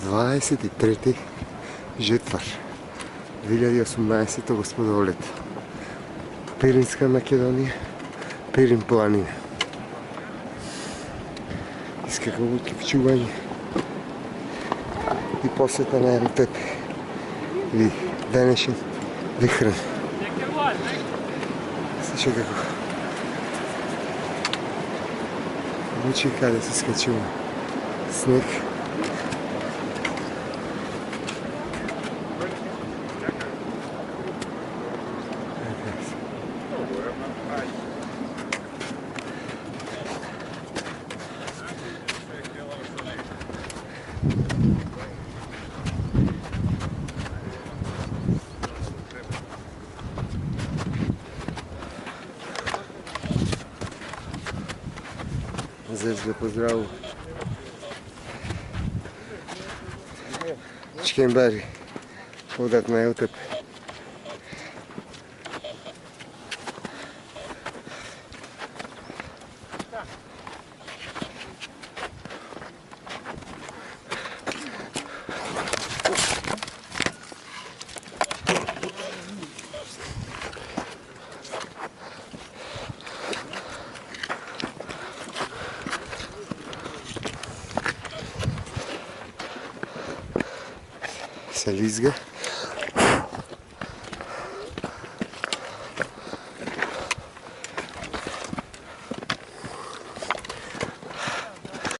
23. Žetvar 2018. gospodovo leto. Pirinska Makedonija, Pirin planine. Изкакавутки в чување и посета на Еротеп или денешен вихран. Слушай како учи каде се скачува снег. Зевс го поздраву. Чкембари одат на Елтеп. Се лизга.